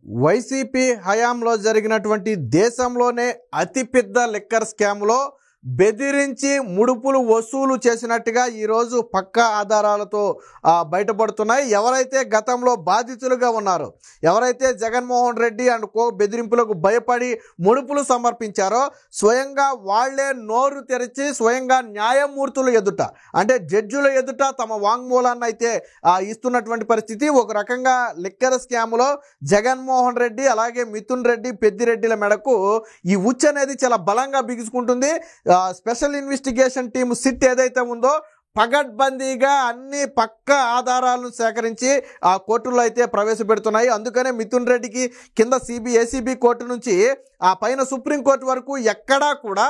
YCP హయాంలో జరిగినటువంటి దేశంలోనే అతిపెద్ద లిక్కర్ స్కామ్లో బెదిరించి ముడుపులు వసూలు చేసినట్టుగా ఈరోజు పక్కా ఆధారాలతో బయటపడుతున్నాయి. ఎవరైతే గతంలో బాధితులుగా ఉన్నారో, ఎవరైతే జగన్మోహన్ రెడ్డి అండ్ కో బెదిరింపులకు భయపడి ముడుపులు సమర్పించారో, స్వయంగా వాళ్లే నోరు తెరిచి స్వయంగా న్యాయమూర్తుల ఎదుట, అంటే జడ్జుల ఎదుట తమ వాంగ్మూలాన్ని అయితే ఇస్తున్నటువంటి పరిస్థితి. ఒక రకంగా లిక్కర్ స్కామ్లో జగన్మోహన్ రెడ్డి అలాగే మిథున్ రెడ్డి, పెద్దిరెడ్డిల మెడకు ఈ ఉచ్చు అనేది చాలా బలంగా బిగుసుకుంటుంది. స్పెషల్ ఇన్వెస్టిగేషన్ టీమ్ సిట్ ఏదైతే ఉందో పగడ్బందీగా అన్ని పక్కా ఆధారాలను సేకరించి ఆ కోర్టుల్లో అయితే ప్రవేశపెడుతున్నాయి. అందుకనే మిథున్ రెడ్డికి కింద ఏసీబీ కోర్టు నుంచి ఆ పైన సుప్రీంకోర్టు వరకు ఎక్కడా కూడా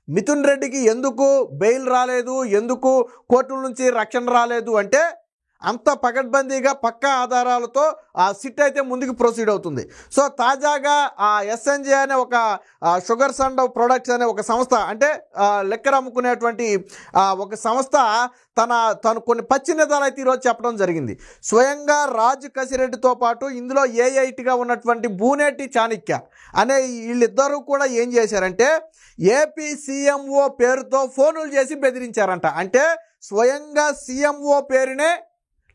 మిథున్ రెడ్డికి ఎందుకు బెయిల్ రాలేదు, ఎందుకు కోర్టుల నుంచి రక్షణ రాలేదు అంటే అంత పగడ్బందీగా పక్కా ఆధారాలతో ఆ సిట్ అయితే ముందుకు ప్రొసీడ్ అవుతుంది. సో తాజాగా ఆ ఎస్ఎన్జే అనే ఒక షుగర్స్ అండ్ ప్రొడక్ట్స్ అనే ఒక సంస్థ, అంటే లెక్కర్ అమ్ముకునేటువంటి ఒక సంస్థ తను కొన్ని పచ్చి నిజాలు అయితే ఈరోజు చెప్పడం జరిగింది. స్వయంగా రాజు కసిరెడ్డితో పాటు ఇందులో ఏఐటీగా ఉన్నటువంటి బూనేటి చాణిక్య అనే వీళ్ళిద్దరూ కూడా ఏం చేశారంటే ఏపీ సీఎంఓ పేరుతో ఫోనులు చేసి బెదిరించారంట. అంటే స్వయంగా సీఎంఓ పేరునే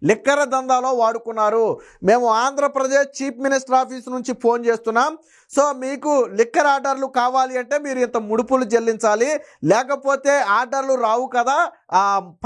లిక్కర్ దందాలో వాడుకున్నారు. మేము ఆంధ్రప్రదేశ్ చీఫ్ మినిస్టర్ ఆఫీస్ నుంచి ఫోన్ చేస్తున్నాం, సో మీకు లిక్కర్ ఆర్డర్లు కావాలి అంటే మీరు ఇంత ముడుపులు చెల్లించాలి, లేకపోతే ఆర్డర్లు రావు కదా,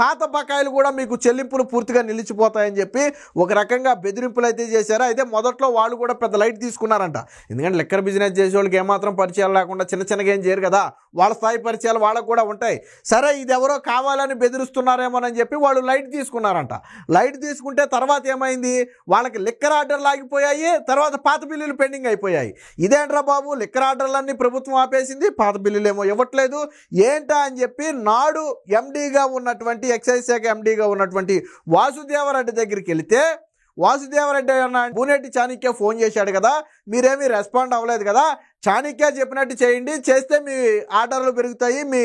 పాత బకాయిలు కూడా మీకు చెల్లింపులు పూర్తిగా నిలిచిపోతాయని చెప్పి ఒక రకంగా బెదిరింపులు అయితే చేశారు. అయితే మొదట్లో వాళ్ళు కూడా పెద్ద లైట్ తీసుకున్నారంట. ఎందుకంటే లిక్కర్ బిజినెస్ చేసే వాళ్ళకి ఏమాత్రం పరిచయాలు లేకుండా చిన్నగా ఏం చేయరు కదా, వాళ్ళ స్థాయి పరిచయాలు వాళ్ళకు కూడా ఉంటాయి. సరే ఇది ఎవరో కావాలని బెదిరిస్తున్నారేమోనని చెప్పి వాళ్ళు లైట్ తీసుకున్నారంట. లైట్ తీసుకుంటే తర్వాత ఏమైంది, వాళ్ళకి లిక్కర్ ఆర్డర్లు ఆగిపోయాయి, తర్వాత పాత బిల్లులు పెండింగ్ అయిపోయాయి. ఇదేంట్రా బాబు, లిక్కర్ ఆర్డర్లన్నీ ప్రభుత్వం ఆపేసింది, పాత బిల్లులు ఏమో ఇవ్వట్లేదు ఏంటా అని చెప్పి నాడు ఎండీగా ఉన్నటువంటి ఎక్సైజ్ శాఖ ఎండీగా ఉన్నటువంటి వాసుదేవరెడ్డి దగ్గరికి వెళితే వాసుదేవరెడ్డి అన్న బూనేటి చాణిక్య ఫోన్ చేశాడు కదా, మీరేమీ రెస్పాండ్ అవ్వలేదు కదా, చాణిక్య చెప్పినట్టు చేయండి, చేస్తే మీ ఆర్డర్లు పెరుగుతాయి, మీ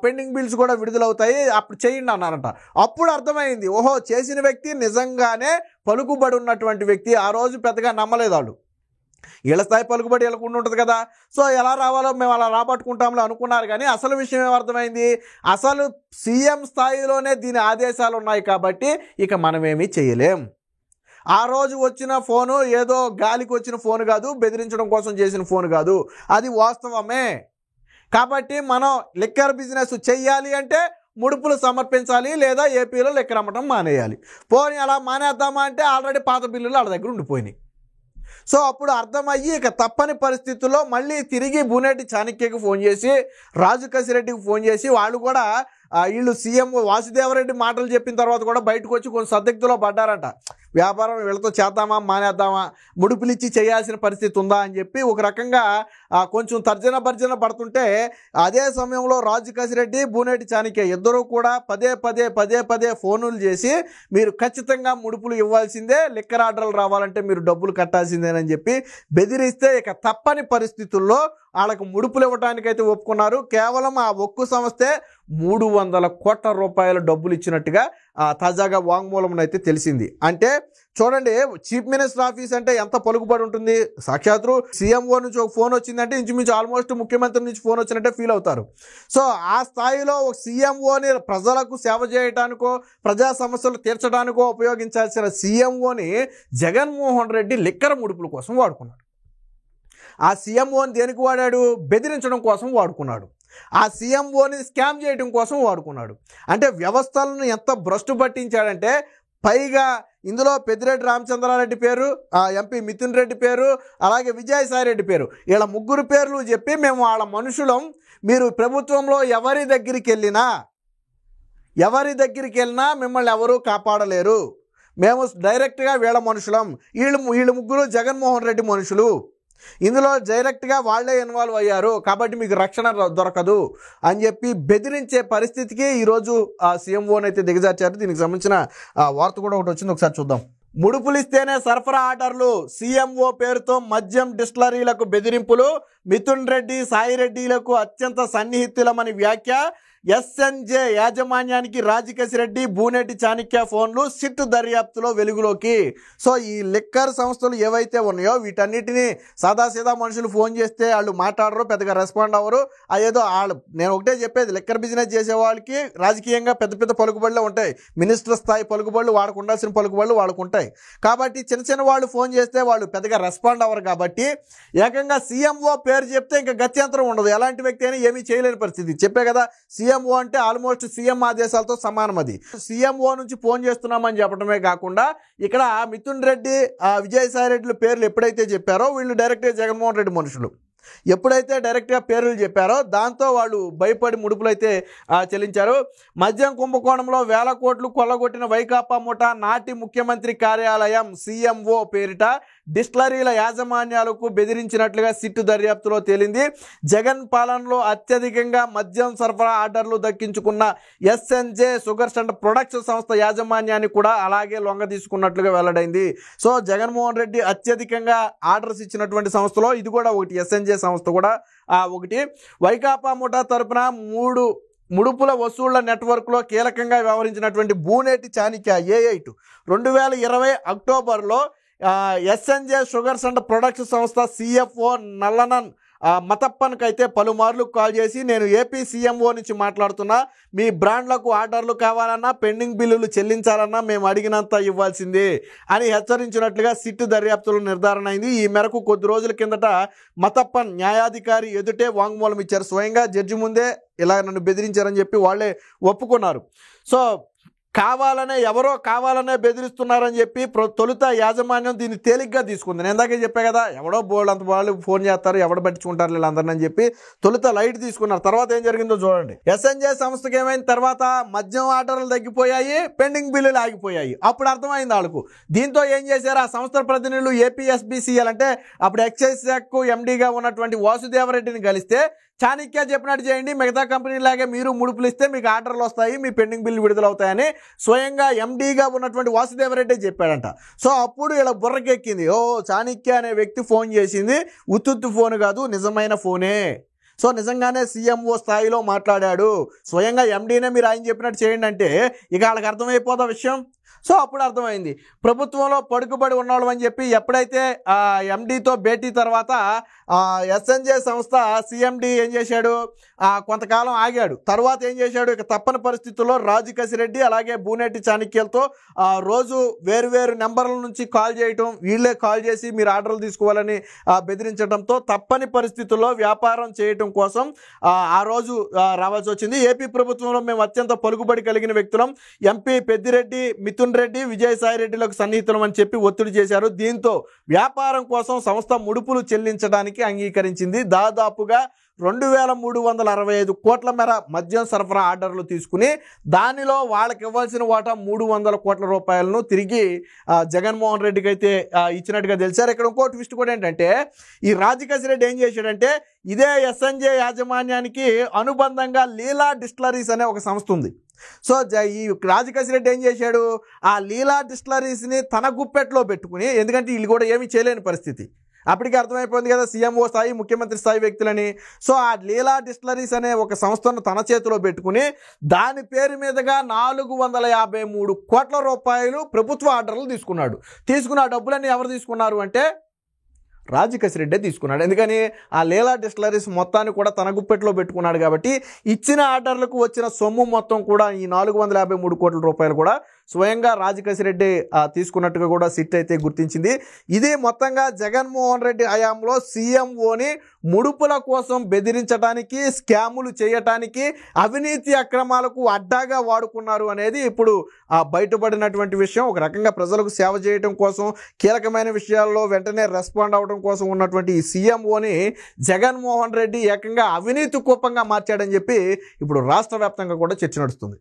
పెండింగ్ బిల్స్ కూడా విడుదలవుతాయి, అప్పుడు చేయండి అన్నారంట. అప్పుడు అర్థమైంది, ఓహో చేసిన వ్యక్తి నిజంగానే పలుకుబడి ఉన్నటువంటి వ్యక్తి. ఆ రోజు పెద్దగా నమ్మలేదు వాళ్ళు, వీళ్ళ స్థాయి పలుకుబడి వీళ్ళకు ఉంటుంది కదా, సో ఎలా రావాలో మేము అలా రాబట్టుకుంటాంలే అనుకున్నారు. కానీ అసలు విషయం ఏమర్థమైంది, అసలు సీఎం స్థాయిలోనే దీని ఆదేశాలు ఉన్నాయి కాబట్టి ఇక మనమేమీ చేయలేం. ఆ రోజు వచ్చిన ఫోను ఏదో గాలికి వచ్చిన ఫోన్ కాదు, బెదిరించడం కోసం చేసిన ఫోన్ కాదు, అది వాస్తవమే. కాబట్టి మనం లిక్కర్ బిజినెస్ చెయ్యాలి అంటే ముడుపులు సమర్పించాలి, లేదా ఏపీలో లిక్కర్ అమ్మటం మానేయాలి. పోనీ అలా మానేద్దామా అంటే ఆల్రెడీ పాత బిల్లులు వాళ్ళ దగ్గర ఉండిపోయినాయి. సో అప్పుడు అర్థమయ్యి ఇక తప్పని పరిస్థితుల్లో మళ్ళీ తిరిగి బూనేటి చాణిక్యకి ఫోన్ చేసి, రాజు కసిరెడ్డికి ఫోన్ చేసి, వాళ్ళు కూడా వీళ్ళు సీఎం వాసుదేవరెడ్డి మాటలు చెప్పిన తర్వాత కూడా బయటకు వచ్చి కొంచెం సదిగ్ధలో పడ్డారంట. వ్యాపారం వీళ్ళతో చేద్దామా మానేద్దామా, ముడుపులు ఇచ్చి చేయాల్సిన పరిస్థితి ఉందా అని చెప్పి ఒక రకంగా కొంచెం తర్జన భర్జన పడుతుంటే, అదే సమయంలో రాజు కసిరెడ్డి, బూనేటి చాణిక్య ఇద్దరూ కూడా పదే ఫోనులు చేసి మీరు ఖచ్చితంగా ముడుపులు ఇవ్వాల్సిందే, లిక్కర్ ఆర్డర్లు రావాలంటే మీరు డబ్బులు కట్టాల్సిందేనని చెప్పి బెదిరిస్తే ఇక తప్పని పరిస్థితుల్లో వాళ్ళకు ముడుపులు ఇవ్వడానికైతే ఒప్పుకున్నారు. కేవలం ఆ ఒక్కు సంస్థే 300 కోట్ల రూపాయల డబ్బులు ఇచ్చినట్టుగా తాజాగా వాంగ్మూలం అయితే తెలిసింది. అంటే చూడండి, చీఫ్ మినిస్టర్ ఆఫీస్ అంటే ఎంత పలుకుబడి ఉంటుంది. సాక్షాత్తు సీఎంఓ నుంచి ఒక ఫోన్ వచ్చిందంటే ఇంచుమించు ఆల్మోస్ట్ ముఖ్యమంత్రి నుంచి ఫోన్ వచ్చినట్టే ఫీల్ అవుతారు. సో ఆ స్థాయిలో ఒక సీఎంఓని ప్రజలకు సేవ చేయడానికో ప్రజా సమస్యలు తీర్చడానికో ఉపయోగించాల్సిన సీఎంఓని జగన్మోహన్ రెడ్డి లిక్కర్ ముడుపుల కోసం వాడుకున్నాడు. ఆ సీఎంఓని దేనికి వాడాడు, బెదిరించడం కోసం వాడుకున్నాడు. ఆ సీఎంఓని స్కామ్ చేయడం కోసం వాడుకున్నాడు. అంటే వ్యవస్థలను ఎంత భ్రష్టు పట్టించాడంటే, పైగా ఇందులో పెద్దిరెడ్డి రామచంద్రారెడ్డి పేరు, ఎంపీ మిథున్ రెడ్డి పేరు, అలాగే విజయసాయిరెడ్డి పేరు, వీళ్ళ ముగ్గురు పేర్లు చెప్పి మేము వాళ్ళ మనుషులం, మీరు ప్రభుత్వంలో ఎవరి దగ్గరికి వెళ్ళినా మిమ్మల్ని ఎవరూ కాపాడలేరు, మేము డైరెక్ట్గా వీళ్ళ మనుషులం, వీళ్ళు ముగ్గురు జగన్మోహన్ రెడ్డి మనుషులు, ఇందులో డైరెక్ట్గా వాళ్లే ఇన్వాల్వ్ అయ్యారు కాబట్టి మీకు రక్షణ దొరకదు అని చెప్పి బెదిరించే పరిస్థితికి ఈరోజు ఆ సీఎంఓని అయితే దిగజార్చారు. దీనికి సంబంధించిన వార్త కూడా ఒకటి వచ్చింది, ఒకసారి చూద్దాం. ముడుపులు ఇస్తేనే సరఫరా ఆర్డర్లు, సీఎంఓ పేరుతో మద్యం డిస్టిలరీలకు బెదిరింపులు, మిథున్ రెడ్డి సాయిరెడ్డిలకు అత్యంత సన్నిహితులమని వ్యాఖ్య, ఎస్ఎన్జే యాజమాన్యానికి రాజకేశ్ రెడ్డి బూనేటి చాణక్య ఫోన్లు సిట్ దర్యాప్తులో వెలుగులోకి. సో ఈ లిక్కర్ సంస్థలు ఏవైతే ఉన్నాయో వీటన్నిటినీ సాదాసీదా మనుషులు ఫోన్ చేస్తే వాళ్ళు మాట్లాడరు, పెద్దగా రెస్పాండ్ అవ్వరు. అదేదో వాళ్ళు, నేను ఒకటే చెప్పేది, లిక్కర్ బిజినెస్ చేసే వాళ్ళకి రాజకీయంగా పెద్ద పెద్ద పలుకుబడులు ఉంటాయి, మినిస్టర్ స్థాయి పలుకుబడులు, వాళ్ళకు ఉండాల్సిన పలుకుబడులు వాళ్ళకు ఉంటాయి. కాబట్టి చిన్న చిన్న వాళ్ళు ఫోన్ చేస్తే వాళ్ళు పెద్దగా రెస్పాండ్ అవ్వరు. కాబట్టి ఏకంగా సీఎంఓ పేరు చెప్తే ఇంకా గత్యంతరం ఉండదు, ఎలాంటి వ్యక్తి అయినా ఏమీ చేయలేని పరిస్థితి. చెప్పే కదా, సీఎంఓ అంటే ఆల్మోస్ట్ సీఎం ఆదేశాలతో సమానం. అది సీఎంఓ నుంచి ఫోన్ చేస్తున్నామని చెప్పడమే కాకుండా ఇక్కడ మిథున్ రెడ్డి, విజయసాయి రెడ్డిల పేర్లు ఎప్పుడైతే చెప్పారో వీళ్ళు డైరెక్ట్గా జగన్మోహన్ రెడ్డి మనుషులు. ఎప్పుడైతే డైరెక్ట్గా పేర్లు చెప్పారో దాంతో వాళ్ళు భయపడి ముడుపులైతే చెల్లించారు. మద్యం కుంభకోణంలో వేల కోట్లు కొల్లగొట్టిన వైకాపా ముఠా నాటి ముఖ్యమంత్రి కార్యాలయం సీఎంఓ పేరిట డిస్టిలరీల యాజమాన్యాలకు బెదిరించినట్లుగా సిట్టు దర్యాప్తులో తేలింది. జగన్ పాలనలో అత్యధికంగా మద్యం సరఫరా ఆర్డర్లు దక్కించుకున్న ఎస్ఎన్జే షుగర్స్ అండ్ ప్రొడక్ట్స్ సంస్థ యాజమాన్యాన్ని కూడా అలాగే లొంగ తీసుకున్నట్లుగా వెల్లడైంది. సో జగన్మోహన్ రెడ్డి అత్యధికంగా ఆర్డర్స్ ఇచ్చినటువంటి సంస్థలో ఇది కూడా ఒకటి, ఎస్ఎన్జే సంస్థ కూడా ఒకటి. వైకాపా ముఠా తరపున ముడుపుల వసూళ్ల నెట్వర్క్లో కీలకంగా వ్యవహరించినటువంటి బూనేటి చాణక్య A8 2020 అక్టోబర్లో ఎస్ఎన్జే షుగర్స్ అండ్ ప్రొడక్ట్స్ సంస్థ CFO నల్లనన్ మతప్పన్కి అయితే పలుమార్లు కాల్ చేసి, నేను ఏపీ సీఎంఓ నుంచి మాట్లాడుతున్నా, మీ బ్రాండ్లకు ఆర్డర్లు కావాలన్నా పెండింగ్ బిల్లులు చెల్లించాలన్నా మేము అడిగినంత ఇవ్వాల్సిందే అని హెచ్చరించినట్లుగా సిట్ దర్యాప్తులో నిర్ధారణ అయింది. ఈ మేరకు కొద్ది రోజుల కిందట మతప్పన్ న్యాయాధికారి ఎదుటే వాంగ్మూలం ఇచ్చారు. స్వయంగా జడ్జి ముందే ఇలా నన్ను బెదిరించారని చెప్పి వాళ్ళే ఒప్పుకున్నారు. సో ఎవరో కావాలనే బెదిరిస్తున్నారని చెప్పి తొలుత యాజమాన్యం దీన్ని తేలిగ్గా తీసుకుంది. నేను ఇందాకే చెప్పా కదా, ఎవడో అంత వాళ్ళు ఫోన్ చేస్తారు, ఎవడ పట్టించుకుంటారు వీళ్ళందరినీ అని చెప్పి తొలుత లైట్ తీసుకున్నారు. తర్వాత ఏం జరిగిందో చూడండి. ఎస్ఎన్జే సంస్థకి ఏమైన తర్వాత మద్యం ఆర్డర్లు తగ్గిపోయాయి, పెండింగ్ బిల్లులు ఆగిపోయాయి. అప్పుడు అర్థమైంది వాళ్ళకు. దీంతో ఏం చేశారు, ఆ సంస్థ ప్రతినిధులు APSBCL అంటే అప్పుడు ఎక్సైజ్ శాఖకు MDగా ఉన్నటువంటి వాసుదేవరెడ్డిని కలిస్తే, చాణక్య చెప్పినట్టు చేయండి, మిగతా కంపెనీలాగే మీరు ముడుపులు ఇస్తే మీకు ఆర్డర్లు వస్తాయి, మీ పెండింగ్ బిల్లు విడుదలవుతాయని స్వయంగా MDగా ఉన్నటువంటి వాసుదేవరెడ్డి చెప్పాడంట. సో అప్పుడు ఇలా బుర్రకెక్కింది, చాణక్య అనే వ్యక్తి ఫోన్ చేసింది ఉత్తుత్తు ఫోన్ కాదు, నిజమైన ఫోనే. సో నిజంగానే సీఎంఓ స్థాయిలో మాట్లాడాడు, స్వయంగా MDనే మీరు ఆయన చెప్పినట్టు చేయండి అంటే ఇక వాళ్ళకి అర్థమైపోదా విషయం. సో అప్పుడు అర్థమైంది, ప్రభుత్వంలో పడుకుబడి ఉన్నాడు అని చెప్పి ఎప్పుడైతే MDతో భేటీ తర్వాత ఎస్ఎన్జే సంస్థ CMD ఏం చేశాడు, కొంతకాలం ఆగాడు. తర్వాత ఏం చేశాడు, ఇక తప్పని పరిస్థితుల్లో రాజకేశ్ రెడ్డి అలాగే బూనేటి చాణక్యలతో రోజు వేరు నెంబర్ల నుంచి కాల్ చేయటం, వీళ్ళే కాల్ చేసి మీరు ఆర్డర్లు తీసుకోవాలని బెదిరించడంతో తప్పని పరిస్థితుల్లో వ్యాపారం చేయటం కోసం ఆ రోజు రావాల్సి వచ్చింది. ఏపీ ప్రభుత్వంలో మేము అత్యంత పలుకుబడి కలిగిన వ్యక్తులం, MP పెద్దిరెడ్డి, మిథున్ రెడ్డి, విజయసాయి రెడ్డిలకు సన్నిహితులం అని చెప్పి ఒత్తిడి చేశారు. దీంతో వ్యాపారం కోసం సంస్థ ముడుపులు చెల్లించడానికి అంగీకరించింది. దాదాపుగా 2365 కోట్ల మేర మద్యం సరఫరా ఆర్డర్లు తీసుకుని దానిలో వాళ్ళకి ఇవ్వాల్సిన వాటా 300 కోట్ల రూపాయలను తిరిగి జగన్మోహన్ రెడ్డికి అయితే ఇచ్చినట్టుగా తెలిసారు. ఇక్కడ ఇంకో ట్విస్ట్ కూడా ఏంటంటే, ఈ రాజకేశ్ రెడ్డి ఏం చేశాడంటే, ఇదే ఎస్ఎన్జే యాజమాన్యానికి అనుబంధంగా లీలా డిస్టిలరీస్ అనే ఒక సంస్థ ఉంది. సో ఈ రాజకేశ్ రెడ్డి ఏం చేశాడు, ఆ లీలా డిస్టిలరీస్ని తన గుప్పెట్లో పెట్టుకుని, ఎందుకంటే వీళ్ళు కూడా ఏమీ చేయలేని పరిస్థితి, అప్పటికి అర్థమైపోయింది కదా సీఎంఓ స్థాయి ముఖ్యమంత్రి స్థాయి వ్యక్తులని. సో ఆ లీలా డిస్టిలరీస్ అనే ఒక సంస్థను తన చేతిలో పెట్టుకుని దాని పేరు మీదుగా 453 కోట్ల రూపాయలు ప్రభుత్వ ఆర్డర్లు తీసుకున్నాడు. తీసుకున్న డబ్బులన్నీ ఎవరు తీసుకున్నారు అంటే రాజకేశ్ రెడ్డి తీసుకున్నాడు. ఎందుకని, ఆ లీలా డిస్టిలరీస్ మొత్తాన్ని కూడా తన గుప్పెట్లో పెట్టుకున్నాడు. కాబట్టి ఇచ్చిన ఆర్డర్లకు వచ్చిన సొమ్ము మొత్తం కూడా ఈ 453 కోట్ల రూపాయలు కూడా స్వయంగా రాజకేశ్ రెడ్డి తీసుకున్నట్టుగా కూడా సిట్ అయితే గుర్తించింది. ఇది మొత్తంగా జగన్మోహన్ రెడ్డి హయాంలో సీఎంఓని ముడుపుల కోసం బెదిరించడానికి, స్కాములు చేయటానికి, అవినీతి అక్రమాలకు అడ్డాగా వాడుకున్నారు అనేది ఇప్పుడు బయటపడినటువంటి విషయం. ఒక రకంగా ప్రజలకు సేవ చేయడం కోసం, కీలకమైన విషయాల్లో వెంటనే రెస్పాండ్ అవడం కోసం ఉన్నటువంటి ఈ సీఎంఓని జగన్మోహన్ రెడ్డి ఏకంగా అవినీతి కూపంగా మార్చాడని చెప్పి ఇప్పుడు రాష్ట్ర వ్యాప్తంగా కూడా చర్చ నడుస్తుంది.